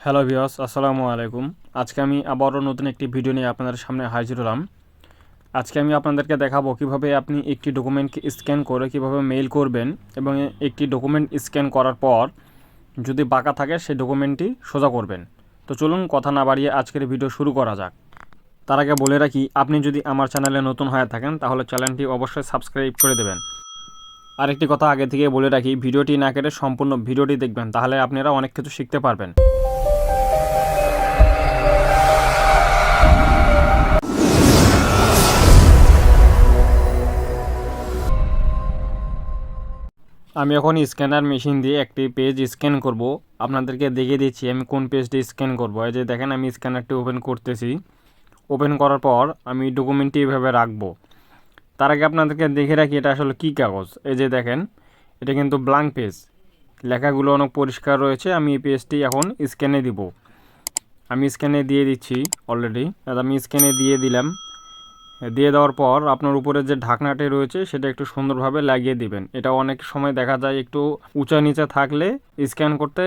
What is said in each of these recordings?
Hello viewers, আসসালামু আলাইকুম। আজকে আমি আবারও নতুন একটি ভিডিও নিয়ে আপনাদের সামনে হাজির হলাম। আজকে আমি আপনাদেরকে দেখাবো কিভাবে আপনি একটি ডকুমেন্টকে স্ক্যান করে কিভাবে মেইল করবেন এবং একটি ডকুমেন্ট স্ক্যান করার পর যদি বাঁকা থাকে সেই ডকুমেন্টটি সোজা করবেন। তো চলুন কথা না বাড়িয়ে আজকের ভিডিও শুরু করা যাক। তার আগে বলে রাখি, আপনি যদি আমার চ্যানেলে নতুন হয়ে থাকেন তাহলে চ্যানেলটি অবশ্যই সাবস্ক্রাইব করে দেবেন। আরেকটি কথা আগে থেকে বলে রাখি, ভিডিওটি না কেটে সম্পূর্ণ ভিডিওটি দেখবেন, তাহলে আপনারা অনেক কিছু শিখতে পারবেন। আমি এখন স্ক্যানার মেশিন দিয়ে একটি পেজ স্ক্যান করব। আপনাদেরকে দেখিয়ে দিচ্ছি আমি কোন পেজটি স্ক্যান করব। এই যে দেখেন, আমি স্ক্যানারটি ওপেন করতেছি। ওপেন করার পর আমি ডকুমেন্টটি এভাবে রাখবো। তার আগে আপনাদেরকে দেখে রাখি এটা আসলে কী কাগজ। এই যে দেখেন, এটা কিন্তু ব্ল্যাঙ্ক পেজ, লেখাগুলো অনেক পরিষ্কার রয়েছে। আমি এই পেজটি এখন স্ক্যানে দিব। আমি স্ক্যানে দিয়ে দিচ্ছি অলরেডি। আমি স্ক্যানে দিয়ে দিলাম। দিয়ে দেওয়ার পর আপনার উপরে যে ঢাকনাটি রয়েছে সেটা একটু সুন্দরভাবে লাগিয়ে দিবেন। এটা অনেক সময় দেখা যায় একটু উঁচা নিচে থাকলে স্ক্যান করতে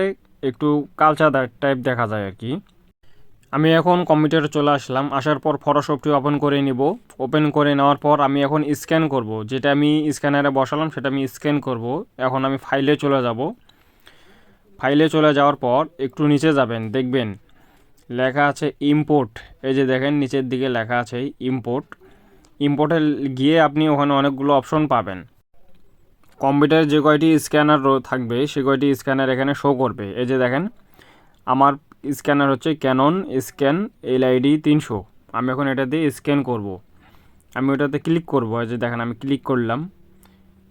একটু কালচা টাইপ দেখা যায় আর কি। আমি এখন কম্পিউটারে চলে আসলাম। আসার পর ফটোশপটি ওপেন করে নিব। ওপেন করে নেওয়ার পর আমি এখন স্ক্যান করব। যেটা আমি স্ক্যানারে বসালাম সেটা আমি স্ক্যান করব। এখন আমি ফাইলে চলে যাব। ফাইলে চলে যাওয়ার পর একটু নিচে যাবেন, দেখবেন লেখা আছে ইম্পোর্ট। এই যে দেখেন নিচের দিকে লেখা আছে ইম্পোর্ট। ইম্পোর্টে গিয়ে আপনি ওখানে অনেকগুলো অপশন পাবেন। কম্পিউটারে যে কয়টি স্ক্যানার থাকবে সে কয়টি স্ক্যানার এখানে শো করবে। এই যে দেখেন, আমার স্ক্যানার হচ্ছে ক্যানন স্ক্যান LID 300। আমি এখন এটা দিয়ে স্ক্যান করব। আমি ওটাতে ক্লিক করব। এই যে দেখেন, আমি ক্লিক করলাম।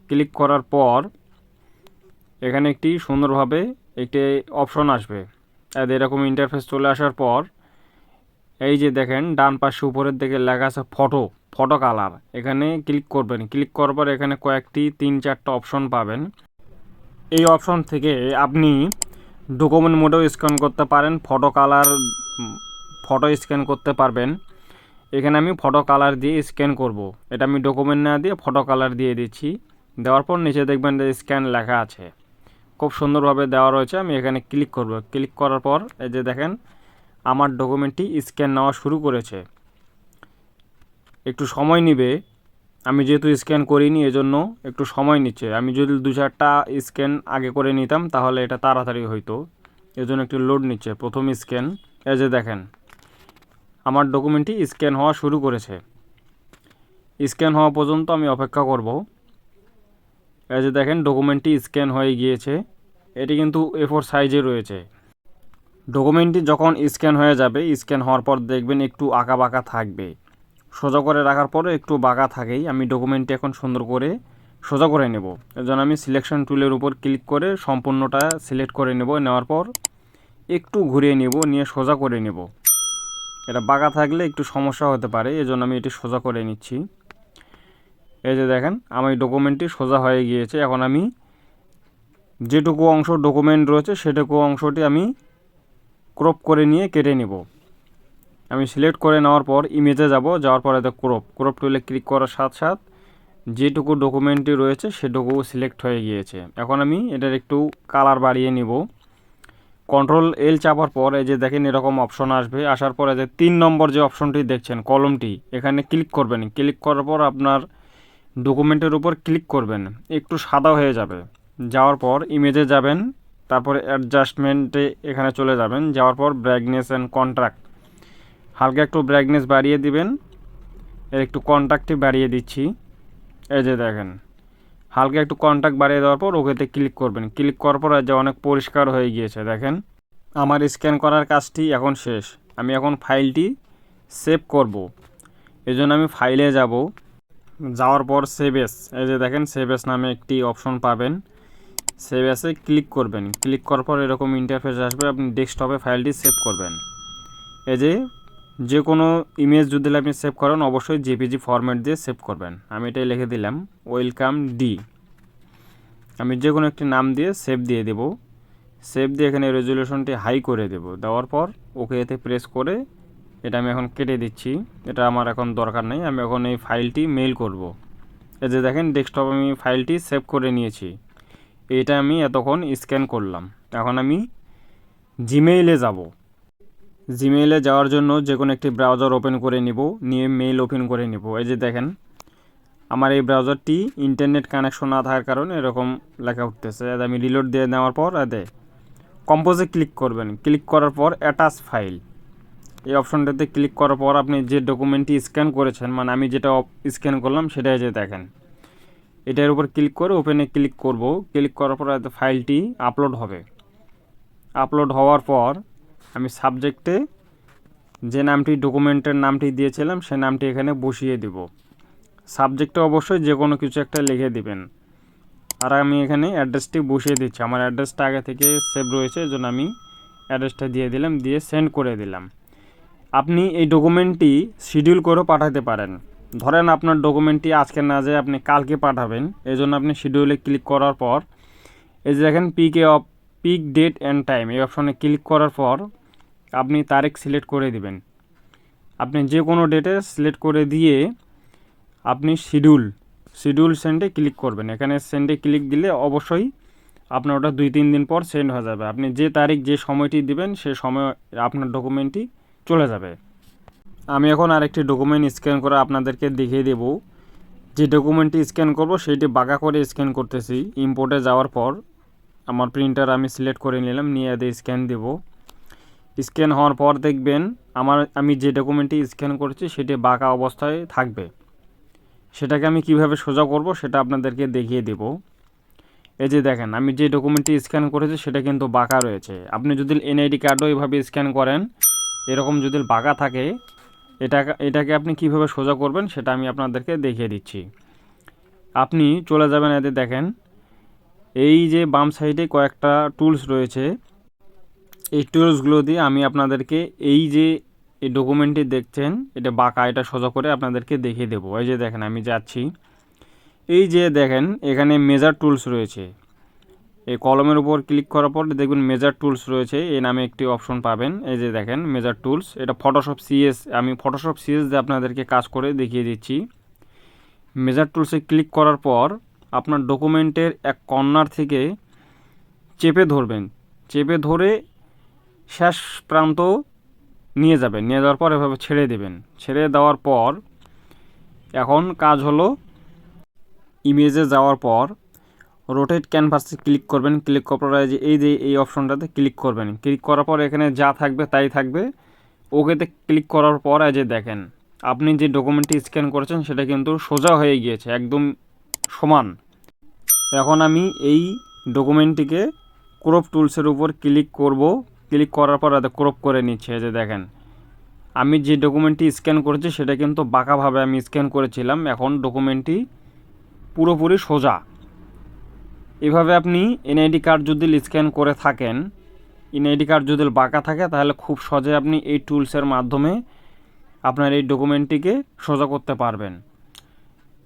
ক্লিক করার পর এখানে একটি সুন্দরভাবে একটি অপশন আসবে। এরকম ইন্টারফেস চলে আসার পর এই যে দেখেন ডান পাশে উপরের দিকে লেখা আছে ফটো কালার। এখানে ক্লিক করবেন। ক্লিক করার পর এখানে কয়েকটি 3-4টা অপশন পাবেন। এই অপশন থেকে আপনি ডকুমেন্ট মোডেও স্ক্যান করতে পারেন, ফটো স্ক্যান করতে পারবেন। এখানে আমি ফটো কালার দিয়ে স্ক্যান করব। এটা আমি ডকুমেন্ট না দিয়ে ফটো কালার দিয়ে দিচ্ছি। দেওয়ার পর নিচে দেখবেন যে স্ক্যান লেখা আছে, খুব সুন্দরভাবে দেওয়া রয়েছে। আমি এখানে ক্লিক করব। ক্লিক করার পর এই যে দেখেন আমার ডকুমেন্টটি স্ক্যান নেওয়া শুরু করেছে। একটু সময় নেবে, আমি যেহেতু স্ক্যান করিনি এজন্য একটু সময় নিচ্ছে। আমি যদি 2-4টা স্ক্যান আগে করে নিতাম তাহলে এটা তাড়াতাড়ি হইতো। এজন্য একটু লোড নিচ্ছে প্রথম স্ক্যান। এই যে দেখেন আমার ডকুমেন্টটি স্ক্যান হওয়া শুরু করেছে। স্ক্যান হওয়া পর্যন্ত আমি অপেক্ষা করব। এই যে দেখেন ডকুমেন্টটি স্ক্যান হয়ে গিয়েছে। এটি কিন্তু A4 সাইজে রয়েছে। ডকুমেন্টটি যখন স্ক্যান হয়ে যাবে, স্ক্যান হওয়ার পর দেখবেন একটু আঁকা বাঁকা থাকবে। সোজা করে রাখার পরে একটু বাঁকা থাকেই। আমি ডকুমেন্টটি এখন সুন্দর করে সোজা করে নেব। এর জন্য আমি সিলেকশন টুলের উপর ক্লিক করে সম্পূর্ণটা সিলেক্ট করে নেব। নেওয়ার পর একটু ঘুরিয়ে নেব, নিয়ে সোজা করে নেব। এটা বাঁকা থাকলে একটু সমস্যা হতে পারে, এজন্য আমি এটি সোজা করে নিচ্ছি। এই যে দেখেন আমার ডকুমেন্টটি সোজা হয়ে গিয়েছে। এখন আমি যেটুকু অংশ ডকুমেন্ট রয়েছে সেটুকু অংশটি আমি ক্রপ করে নিয়ে কেটে নেব। আমি সিলেক্ট করে নেওয়ার পর ইমেজে যাওয়ার পরে ক্রপ টুলে ক্লিক করার সাথে যেটুকু ডকুমেন্টটি রয়েছে সেটুকু সিলেক্ট হয়ে গিয়েছে। এখন আমি এটার একটু কালার বাড়িয়ে নিব। Ctrl L চাপার পর এই যে দেখেন এরকম অপশন আসবে। আসার পরে যে 3 নম্বর যে অপশনটি দেখছেন কলমটি, এখানে ক্লিক করবেন। ক্লিক করার পর আপনার ডকুমেন্টের উপর ক্লিক করবেন, একটু সাদা হয়ে যাবে। যাওয়ার পর ইমেজে যাবেন, তারপরে অ্যাডজাস্টমেন্টে এখানে চলে যাবেন। যাওয়ার পর ব্রাইটনেস অ্যান্ড কন্ট্রাক্ট, হালকা একটু ব্রাইটনেস বাড়িয়ে দিবেন। এর একটু কন্ট্রাক্টটি বাড়িয়ে দিচ্ছি। এই যে দেখেন হালকা একটু কন্ট্রাক্ট বাড়িয়ে দেওয়ার পর ওকেতে ক্লিক করবেন। ক্লিক করার পর যে অনেক পরিষ্কার হয়ে গিয়েছে। দেখেন আমার স্ক্যান করার কাজটি এখন শেষ। আমি এখন ফাইলটি সেভ করব। এজন্য আমি ফাইলে যাব। যাওয়ার পর সেভ এস, এই যে দেখেন সেভ এস নামে একটি অপশন পাবেন। সেভ এসে ক্লিক করবেন। ক্লিক করার পর এরকম ইন্টারফেস আসবে। আপনি ডেস্কটপে ফাইলটি সেভ করবেন। এই যে কোনো ইমেজ যদি আপনি সেভ করেন অবশ্যই JPG ফরম্যাট দিয়ে সেভ করবেন। আমি এটাই লিখে দিলাম ওয়েলকাম ডি। আমি যে কোনো একটি নাম দিয়ে সেভ দিয়ে দেব। সেভ দিয়ে এখানে রেজুলেশনটি হাই করে দেব। দেওয়ার পর ওকে এতে প্রেস করে এটা আমি এখন কেটে দিচ্ছি। এটা আমার এখন দরকার নেই। আমি এখন এই ফাইলটি মেইল করব। এই যে দেখেন ডেস্কটপ আমি ফাইলটি সেভ করে নিয়েছি। এটা আমি এতক্ষণ স্ক্যান করলাম। এখন আমি জিমেইলে যাব। জিমেইলে যাওয়ার জন্য যে কোনো একটি ব্রাউজার ওপেন করে নিব, নিয়ে মেইল ওপেন করে নিব। এই যে দেখেন আমার এই ব্রাউজারটি ইন্টারনেট কানেকশন না থাকার কারণে এরকম লেখা উঠতেছে। আমি রিলোড দিয়ে নেওয়ার পর কম্পোজে ক্লিক করবেন। ক্লিক করার পর অ্যাটাচ ফাইল, এই অপশনটাতে ক্লিক করার পর আপনি যে ডকুমেন্টটি স্ক্যান করেছেন, মানে আমি যেটা স্ক্যান করলাম সেটাই যে দেখেন, এটার উপর ক্লিক করে ওপেনে ক্লিক করব। ক্লিক করার পর ফাইলটি আপলোড হবে। আপলোড হওয়ার পর আমি সাবজেক্টে যে নামটি ডকুমেন্টের নামটি দিয়েছিলাম সে নামটি এখানে বসিয়ে দিব। সাবজেক্টে অবশ্যই যে কোনো কিছু একটা লিখে দিবেন। আর আমি এখানে অ্যাড্রেসটি বসিয়ে দিচ্ছি। আমার অ্যাড্রেসটা আগে থেকে সেভ রয়েছে, এই জন্য আমি অ্যাড্রেসটা দিয়ে দিলাম, দিয়ে সেন্ড করে দিলাম। আপনি এই ডকুমেন্টটি শিডিউল করেও পাঠাতে পারেন। ধরেন আপনার ডকুমেন্টটি আজকে না যেয়ে আপনি কালকে পাঠাবেন, এই জন্য আপনি শিডিউলে ক্লিক করার পর এই যে দেখেন পিক ডেট অ্যান্ড টাইম, এই অপশনে ক্লিক করার পর আপনি তারিখ সিলেক্ট করে দিবেন। আপনি যে কোনো ডেটে সিলেক্ট করে দিয়ে আপনি শিডিউল সেন্ডে ক্লিক করবেন। এখানে সেন্ডে ক্লিক দিলে অবশ্যই আপনার ওটা 2-3 দিন পর সেন্ড হয়ে যাবে। আপনি যে তারিখ যে সময়টি দিবেন সে সময় আপনার ডকুমেন্টটি চলে যাবে। আমি এখন আরেকটি ডকুমেন্ট স্ক্যান করে আপনাদেরকে দেখিয়ে দেব। যে ডকুমেন্টটি স্ক্যান করব সেইটি বাঁকা করে স্ক্যান করতেছি। ইম্পোর্টে যাওয়ার পর আমার প্রিন্টার আমি সিলেক্ট করে নিলাম, নিয়ে স্ক্যান দেব। স্ক্যান হওয়ার পর দেখবেন আমি যে ডকুমেন্টটি স্ক্যান করেছি সেটি বাঁকা অবস্থায় থাকবে। সেটাকে আমি কিভাবে সোজা করব সেটা আপনাদেরকে দেখিয়ে দেব। এই যে দেখেন আমি যে ডকুমেন্টটি স্ক্যান করেছি সেটা কিন্তু বাঁকা রয়েছে। আপনি যদি এনআইডি কার্ডও এইভাবে স্ক্যান করেন, এরকম যদি বাঁকা থাকে, এটাকে আপনি কিভাবে সোজা করবেন সেটা আমি আপনাদেরকে দেখিয়ে দিচ্ছি। আপনি চলে যাবেন, এতে দেখেন এই যে বাম সাইডে কয়েকটা টুলস রয়েছে, এই টুলসগুলো দিয়ে আমি আপনাদেরকে এই যে এই ডকুমেন্টটি দেখছেন এটা বাঁকা, এটা সোজা করে আপনাদেরকে দেখিয়ে দেবো। এই যে দেখেন আমি যাচ্ছি, এই যে দেখেন এখানে মেজার টুলস রয়েছে। এই কলমের উপর ক্লিক করার পর দেখবেন মেজার টুলস রয়েছে, এই নামে একটি অপশন পাবেন। এই যে দেখেন মেজার টুলস, এটা ফটোশপ সিএস, আমি ফটোশপ সিএস দিয়ে আপনাদেরকে কাজ করে দেখিয়ে দিচ্ছি। মেজার টুলসে ক্লিক করার পর আপনার ডকুমেন্টের এক কর্নার থেকে চেপে ধরবেন, চেপে ধরে শেষ প্রান্ত নিয়ে যাবেন। নিয়ে যাওয়ার পর এভাবে ছেড়ে দেবেন। ছেড়ে দেওয়ার পর এখন কাজ হলো ইমেজে যাওয়ার পর রোটেট ক্যানভাসে ক্লিক করবেন। ক্লিক করার পর এই অপশনটাতে ক্লিক করবেন। ক্লিক করার পর এখানে যা থাকবে তাই থাকবে। ওকেতে ক্লিক করার পর এই যে দেখেন আপনি যে ডকুমেন্টটি স্ক্যান করেছেন সেটা কিন্তু সোজা হয়ে গিয়েছে, একদম সমান। এখন আমি এই ডকুমেন্টটিকে ক্রপ টুলসের উপর ক্লিক করব। ক্লিক করার পর ক্রপ করে নিচ্ছে। এই যে দেখেন আমি যে ডকুমেন্টটি স্ক্যান করেছি সেটা কিন্তু বাঁকাভাবে আমি স্ক্যান করেছিলাম, এখন ডকুমেন্টটি পুরোপুরি সোজা। এভাবে আপনি এনআইডি কার্ড যদি স্ক্যান করে থাকেন, এনআইডি কার্ড যদি বাঁকা থাকে, তাহলে খুব সহজে আপনি এই টুলসের মাধ্যমে আপনার এই ডকুমেন্টটিকে সোজা করতে পারবেন।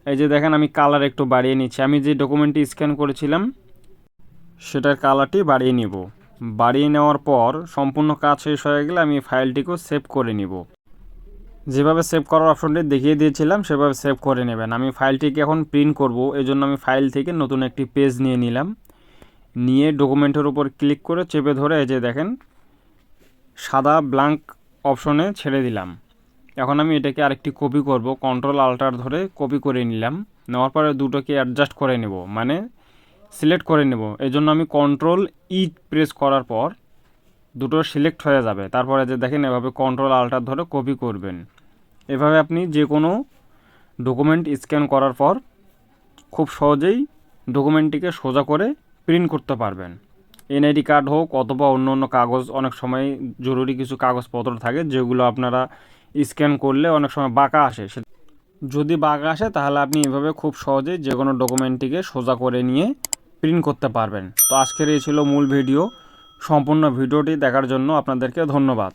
এই যে দেখেন আমি কালার একটু বাড়িয়ে নিচ্ছি। আমি যে ডকুমেন্টটি স্ক্যান করেছিলাম সেটার কালারটি বাড়িয়ে নিব। বাড়িয়ে নেওয়ার পর সম্পূর্ণ কাজ শেষ হয়ে গেলে আমি ফাইলটিকেও সেভ করে নিব। যেভাবে সেভ করার অপশনটি দেখিয়ে দিয়েছিলাম সেভাবে সেভ করে নেবেন। আমি ফাইলটিকে এখন প্রিন্ট করব, এই জন্য আমি ফাইল থেকে নতুন একটি পেজ নিয়ে নিলাম। নিয়ে ডকুমেন্টের উপর ক্লিক করে চেপে ধরে এই যে দেখেন সাদা ব্ল্যাঙ্ক অপশনে ছেড়ে দিলাম। এখন আমি এটাকে আরেকটি কপি করব, কন্ট্রোল আল্টার ধরে কপি করে নিলাম। নেওয়ার পরে দুটোকে অ্যাডজাস্ট করে নেব, মানে সিলেক্ট করে নেব। এই জন্য আমি কন্ট্রোল ই প্রেস করার পর দুটো সিলেক্ট হয়ে যাবে। তারপরে যে দেখেন এভাবে কন্ট্রোল আল্টার ধরে কপি করবেন। এভাবে আপনি যে কোনো ডকুমেন্ট স্ক্যান করার পর খুব সহজেই ডকুমেন্টটিকে সোজা করে প্রিন্ট করতে পারবেন। এনআইডি কার্ড হোক অথবা অন্য অন্য কাগজ, অনেক সময় জরুরি কিছু কাগজপত্র থাকে যেগুলো আপনারা স্ক্যান করলে অনেক সময় বাঁকা আসে। যদি বাঁকা আসে তাহলে আপনি এভাবে খুব সহজেই যে কোনো ডকুমেন্টটিকে সোজা করে নিয়ে প্রিন্ট করতে পারবেন। তো আজকের এই ছিল মূল ভিডিও। সম্পূর্ণ ভিডিওটি দেখার জন্য আপনাদেরকে ধন্যবাদ।